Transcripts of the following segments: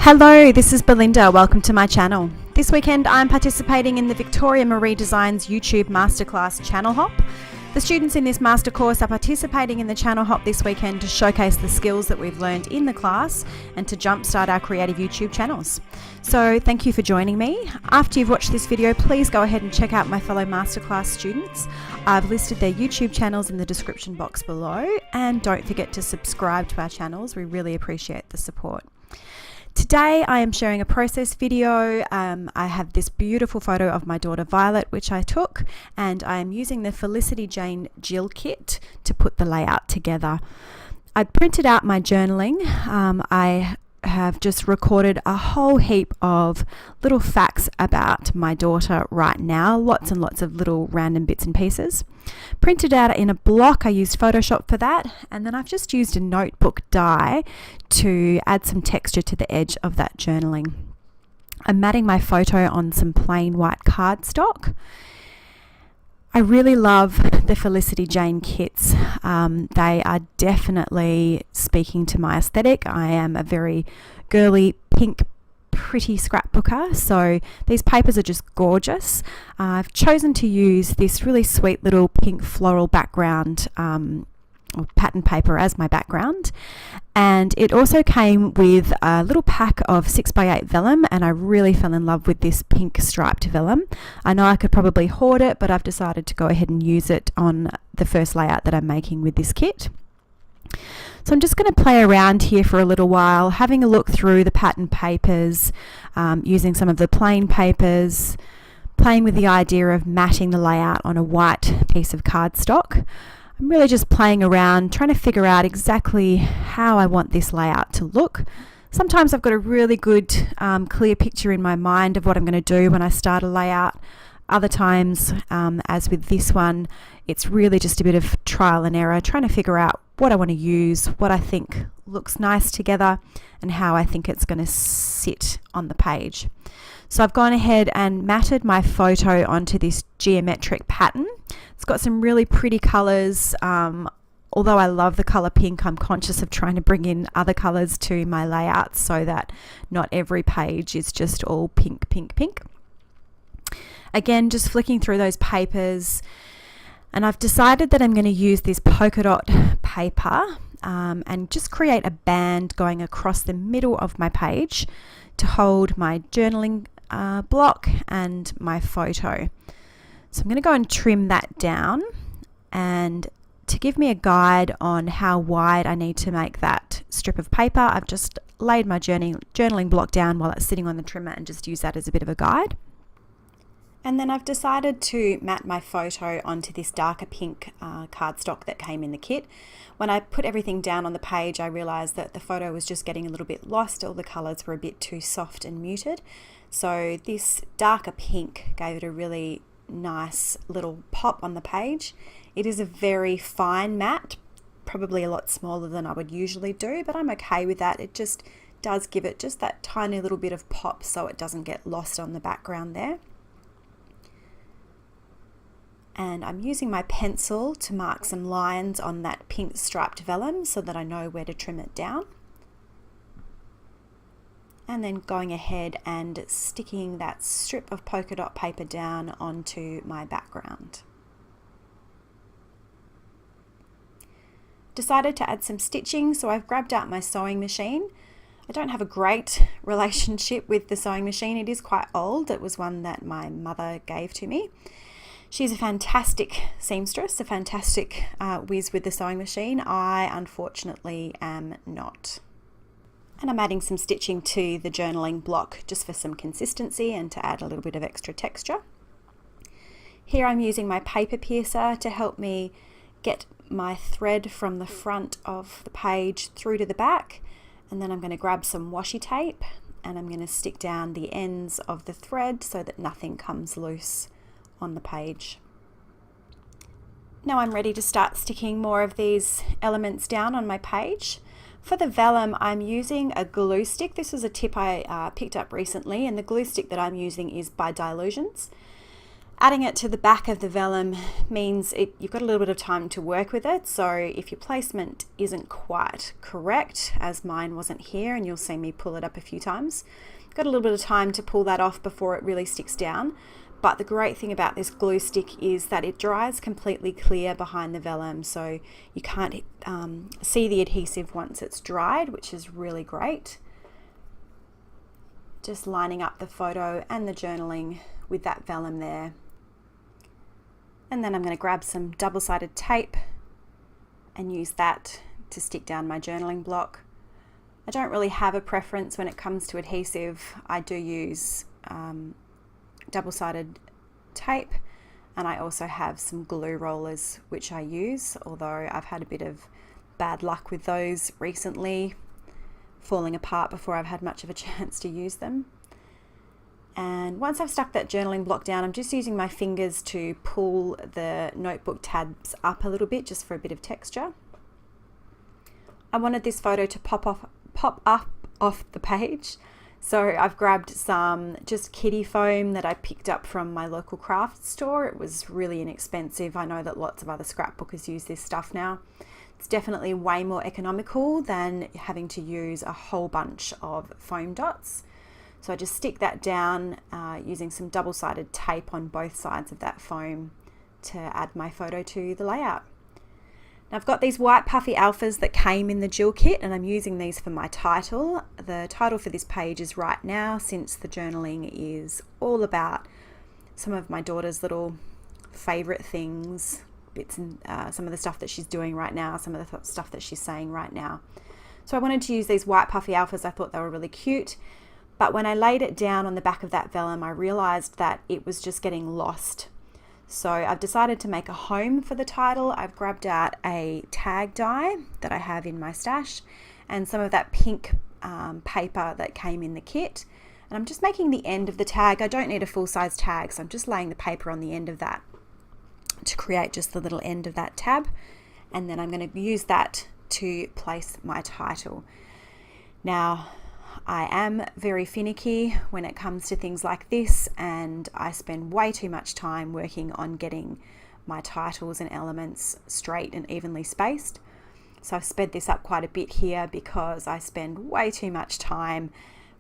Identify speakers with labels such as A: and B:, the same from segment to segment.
A: Hello, this is Belinda. Welcome to my channel. This weekend I'm participating in the Victoria Marie Designs YouTube Masterclass Channel Hop. The students in this master course are participating in the Channel Hop this weekend to showcase the skills that we've learned in the class and to jumpstart our creative YouTube channels. So thank you for joining me. After you've watched this video, please go ahead and check out my fellow masterclass students. I've listed their YouTube channels in the description box below, and don't forget to subscribe to our channels. We really appreciate the support. Today I am sharing a process video. I have this beautiful photo of my daughter Violet which I took, and I am using the Felicity Jane Jill kit to put the layout together. I printed out my journaling. I have just recorded a whole heap of little facts about my daughter right now, lots and lots of little random bits and pieces. Printed out in a block. I used Photoshop for that, and then I've just used a notebook die to add some texture to the edge of that journaling. I'm matting my photo on some plain white cardstock. I really love the Felicity Jane kits. They are definitely speaking to my aesthetic. I am a very girly, pink, pretty scrapbooker, so these papers are just gorgeous. I've chosen to use this really sweet little pink floral background or pattern paper as my background, and it also came with a little pack of 6x8 vellum, and I really fell in love with this pink striped vellum. I know I could probably hoard it, but I've decided to go ahead and use it on the first layout that I'm making with this kit. So I'm just going to play around here for a little while, having a look through the pattern papers, using some of the plain papers, playing with the idea of matting the layout on a white piece of cardstock. I'm really just playing around, trying to figure out exactly how I want this layout to look. Sometimes I've got a really good clear picture in my mind of what I'm going to do when I start a layout. Other times, as with this one, it's really just a bit of trial and error, trying to figure out what I want to use, what I think looks nice together, and how I think it's going to sit on the page. So I've gone ahead and matted my photo onto this geometric pattern. It's got some really pretty colours. Although I love the colour pink, I'm conscious of trying to bring in other colours to my layout so that not every page is just all pink, pink, pink. Again, just flicking through those papers, and I've decided that I'm going to use this polka dot paper and just create a band going across the middle of my page to hold my journaling block and my photo. So I'm going to go and trim that down, and to give me a guide on how wide I need to make that strip of paper, I've just laid my journaling block down while it's sitting on the trimmer and just use that as a bit of a guide. And then I've decided to mat my photo onto this darker pink cardstock that came in the kit. When I put everything down on the page, I realised that the photo was just getting a little bit lost. All the colours were a bit too soft and muted. So this darker pink gave it a really nice little pop on the page. It is a very fine mat, probably a lot smaller than I would usually do, but I'm okay with that. It just does give it just that tiny little bit of pop so it doesn't get lost on the background there. And I'm using my pencil to mark some lines on that pink striped vellum so that I know where to trim it down. And then going ahead and sticking that strip of polka dot paper down onto my background. Decided to add some stitching, so I've grabbed out my sewing machine. I don't have a great relationship with the sewing machine. It is quite old. It was one that my mother gave to me. She's a fantastic seamstress, a fantastic whiz with the sewing machine. I unfortunately am not. And I'm adding some stitching to the journaling block just for some consistency and to add a little bit of extra texture. Here I'm using my paper piercer to help me get my thread from the front of the page through to the back, and then I'm going to grab some washi tape and I'm going to stick down the ends of the thread so that nothing comes loose on the page. Now I'm ready to start sticking more of these elements down on my page. For the vellum, I'm using a glue stick. This is a tip I picked up recently, and the glue stick that I'm using is by Dylusions. Adding it to the back of the vellum means you've got a little bit of time to work with it. So if your placement isn't quite correct, as mine wasn't here, and you'll see me pull it up a few times, got a little bit of time to pull that off before it really sticks down. But the great thing about this glue stick is that it dries completely clear behind the vellum, so you can't see the adhesive once it's dried, which is really great. Just lining up the photo and the journaling with that vellum there. And then I'm going to grab some double-sided tape and use that to stick down my journaling block. I don't really have a preference when it comes to adhesive. I do use double-sided tape, and I also have some glue rollers which I use, although I've had a bit of bad luck with those recently, falling apart before I've had much of a chance to use them. And once I've stuck that journaling block down, I'm just using my fingers to pull the notebook tabs up a little bit, just for a bit of texture. I wanted this photo to pop up off the page, so I've grabbed some just kiddie foam that I picked up from my local craft store. It was really inexpensive. I know that lots of other scrapbookers use this stuff now. It's definitely way more economical than having to use a whole bunch of foam dots. So I just stick that down using some double-sided tape on both sides of that foam to add my photo to the layout. Now I've got these white puffy alphas that came in the Jill kit, and I'm using these for my title. The title for this page is Right Now, since the journaling is all about some of my daughter's little favourite things, bits and some of the stuff that she's doing right now, some of the stuff that she's saying right now. So I wanted to use these white puffy alphas. I thought they were really cute. But when I laid it down on the back of that vellum, I realized that it was just getting lost. So I've decided to make a home for the title. I've grabbed out a tag die that I have in my stash and some of that pink paper that came in the kit. And I'm just making the end of the tag. I don't need a full-size tag, so I'm just laying the paper on the end of that to create just the little end of that tab. And then I'm going to use that to place my title. Now, I am very finicky when it comes to things like this, and I spend way too much time working on getting my titles and elements straight and evenly spaced. So I've sped this up quite a bit here because I spend way too much time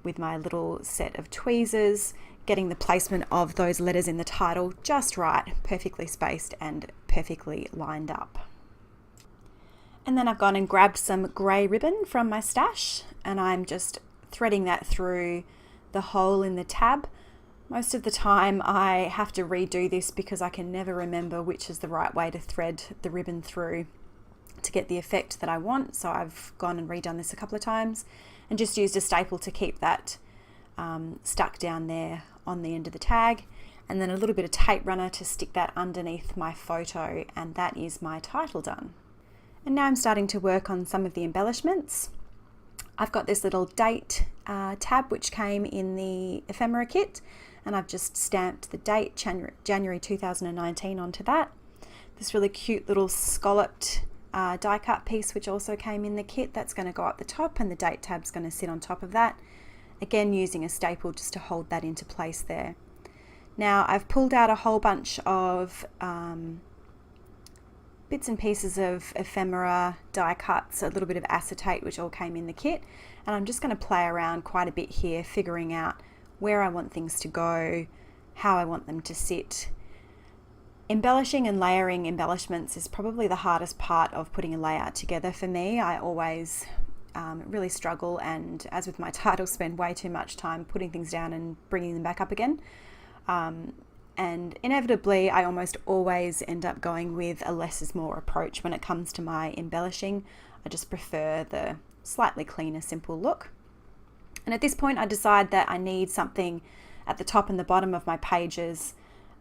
A: with my little set of tweezers getting the placement of those letters in the title just right, perfectly spaced and perfectly lined up. And then I've gone and grabbed some grey ribbon from my stash, and I'm just threading that through the hole in the tab. Most of the time I have to redo this because I can never remember which is the right way to thread the ribbon through to get the effect that I want. So I've gone and redone this a couple of times and just used a staple to keep that stuck down there on the end of the tag, and then a little bit of tape runner to stick that underneath my photo, and that is my title done. And now I'm starting to work on some of the embellishments. I've got this little date tab which came in the ephemera kit, and I've just stamped the date January 2019 onto that. This really cute little scalloped die cut piece which also came in the kit, that's going to go up the top, and the date tab's going to sit on top of that. Again, using a staple just to hold that into place there. Now I've pulled out a whole bunch of bits and pieces of ephemera, die cuts, a little bit of acetate which all came in the kit, and I'm just going to play around quite a bit here, figuring out where I want things to go, how I want them to sit. Embellishing and layering embellishments is probably the hardest part of putting a layout together for me. I always really struggle, and as with my title, spend way too much time putting things down and bringing them back up again. And inevitably I almost always end up going with a less is more approach when it comes to my embellishing. I just prefer the slightly cleaner, simple look. And at this point I decide that I need something at the top and the bottom of my pages,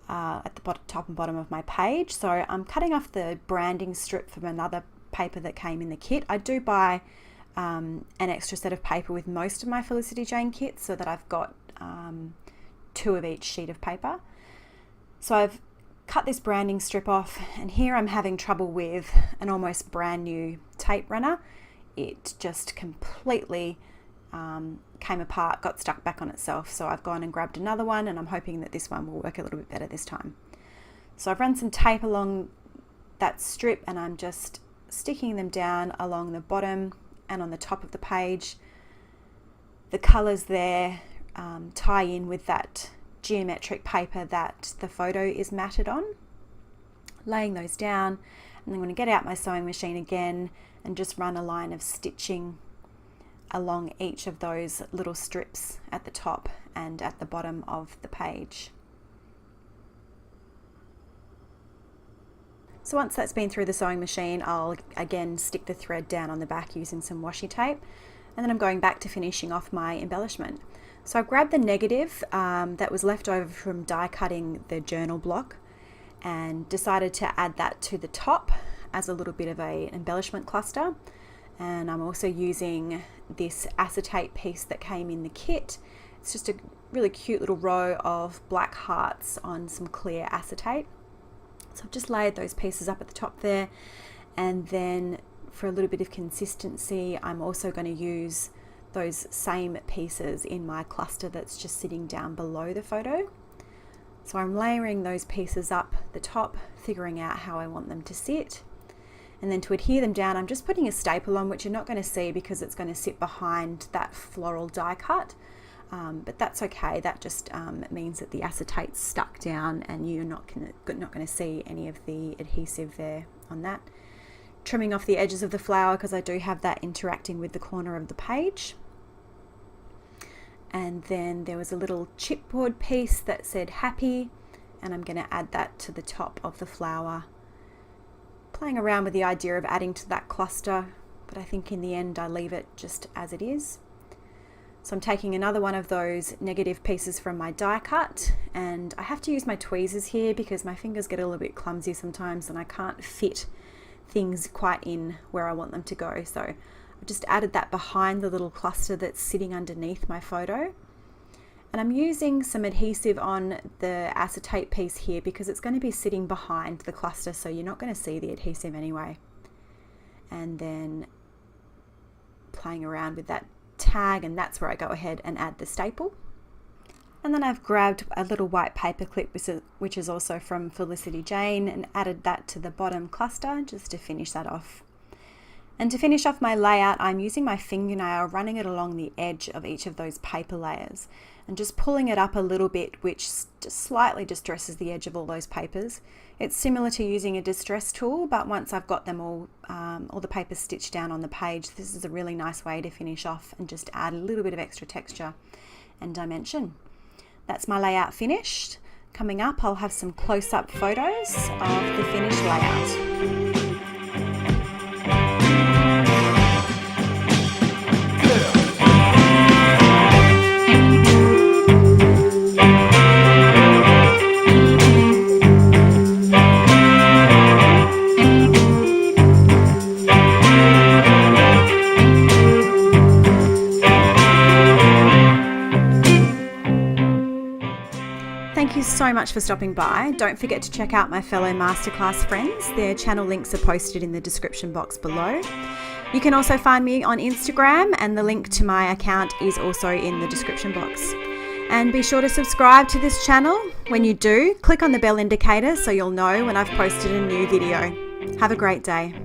A: at the top and bottom of my page. So I'm cutting off the branding strip from another paper that came in the kit. I do buy an extra set of paper with most of my Felicity Jane kits, so that I've got 2 of each sheet of paper. So I've cut this branding strip off, and here I'm having trouble with an almost brand new tape runner. It just completely came apart, got stuck back on itself. So I've gone and grabbed another one, and I'm hoping that this one will work a little bit better this time. So I've run some tape along that strip and I'm just sticking them down along the bottom and on the top of the page. The colours there tie in with that geometric paper that the photo is matted on. Laying those down, and I'm going to get out my sewing machine again and just run a line of stitching along each of those little strips at the top and at the bottom of the page. So once that's been through the sewing machine, I'll again stick the thread down on the back using some washi tape, and then I'm going back to finishing off my embellishment. So I grabbed the negative that was left over from die cutting the journal block and decided to add that to the top as a little bit of an embellishment cluster. And I'm also using this acetate piece that came in the kit. It's just a really cute little row of black hearts on some clear acetate. So I've just layered those pieces up at the top there, and then for a little bit of consistency I'm also going to use those same pieces in my cluster that's just sitting down below the photo. So I'm layering those pieces up the top, figuring out how I want them to sit. And then to adhere them down, I'm just putting a staple on, which you're not going to see because it's going to sit behind that floral die cut. But that's okay. That just means that the acetate's stuck down and you're not going to see any of the adhesive there on that. Trimming off the edges of the flower because I do have that interacting with the corner of the page. And then there was a little chipboard piece that said happy, and I'm going to add that to the top of the flower. Playing around with the idea of adding to that cluster, but I think in the end I leave it just as it is. So I'm taking another one of those negative pieces from my die cut, and I have to use my tweezers here because my fingers get a little bit clumsy sometimes and I can't fit things quite in where I want them to go. So I've just added that behind the little cluster that's sitting underneath my photo. And I'm using some adhesive on the acetate piece here because it's going to be sitting behind the cluster, so you're not going to see the adhesive anyway. And then playing around with that tag, and that's where I go ahead and add the staple. And then I've grabbed a little white paper clip, which is also from Felicity Jane, and added that to the bottom cluster just to finish that off. And to finish off my layout, I'm using my fingernail, running it along the edge of each of those paper layers and just pulling it up a little bit, which just slightly distresses the edge of all those papers. It's similar to using a distress tool, but once I've got them all the papers stitched down on the page, this is a really nice way to finish off and just add a little bit of extra texture and dimension. That's my layout finished. Coming up, I'll have some close-up photos of the finished layout. Thank you so much for stopping by. Don't forget to check out my fellow masterclass friends. Their channel links are posted in the description box below. You can also find me on Instagram, and the link to my account is also in the description box. And be sure to subscribe to this channel. When you do, click on the bell indicator so you'll know when I've posted a new video. Have a great day.